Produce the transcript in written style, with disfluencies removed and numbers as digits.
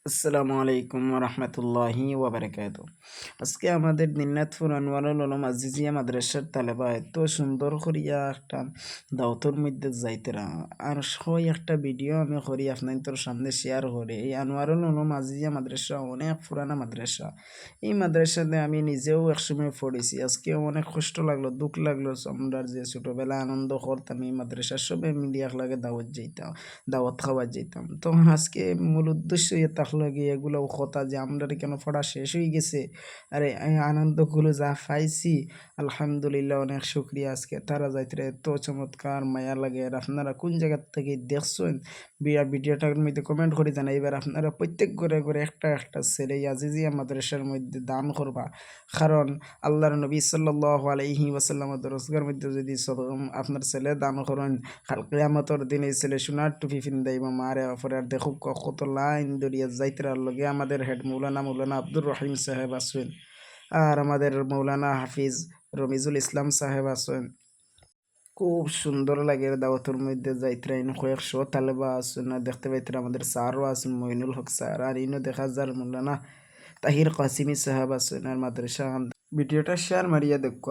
আসসালামু আলাইকুম রহমতুল্লাহি ওয়াবারাকাতু। আজকে আমাদের দিনাজপুর আনোয়ারুল উলুম আজিজিয়া মাদ্রাসার তালেবা এত সুন্দর করিয়া একটা দাওয়াতের মধ্যে যাইতেরা আর সই একটা ভিডিও আমি করি আপনাদের সামনে শেয়ার করি। এই আনোয়ারুল উলুম আজিজিয়া মাদ্রাসা অনেক পুরানা মাদ্রাসা। এই মাদ্রাসাতে আমি নিজেও একসময় পড়েছি। আজকে অনেক কষ্ট লাগলো, দুঃখ লাগলো। আমরা যে ছোটবেলা আনন্দ করতাম এই মাদ্রাসার সবাই মিলিয়ে একলাগে দাওয়াত যেতাম, দাওয়াত খাওয়া যেতাম। তো আজকে মূল উদ্দেশ্য থাকলো গিয়ে এগুলো কথা যে আমরা কেন পড়া শেষ হয়ে গেছে, আরে এই আনন্দগুলো যা পাইছি আলহামদুলিল্লাহ, অনেক শুক্রিয়া। আজকে তারা যাইতে এত চমৎকার মায়া লাগে। আর আপনারা কোন জায়গার থেকে দেখছেন ভিডিওটার মধ্যে কমেন্ট করে জানাই। এবার আপনারা প্রত্যেক ঘরে ঘরে একটা একটা ছেলে আজিজিয়া মাদ্রাসার মধ্যে দান করবা, কারণ আল্লাহর নবী সাল্লাল্লাহু আলাইহি ওয়াসাল্লামের দরজগার মধ্যে যদি আপনার ছেলে দান করেন, কাল কিয়ামতের দিন এই ছেলে সোনার টুপি ফিন্দাইব মারে অপরে। আর দেখো কত লাইন দরিয়া যাইতেরার লগে আমাদের হেড মৌলানা আব্দুর রহিম সাহেব আছেন, আর আমাদের মৌলানা হাফিজ রমিজুল ইসলাম সাহেব আছেন। খুব সুন্দর লাগে দাওয়াতের মধ্যে যাইতরা। ইন কয়েকশো তালেবা আছেন, আর দেখতে পাইতরা আমাদের স্যারও আছেন মইনুল হক স্যার, আর ইনও দেখা যার মৌলানা তাহির কাসিমি সাহেব আছেন। আর মাদ্রাসা ভিডিওটা শেয়ার মারিয়া দেখো।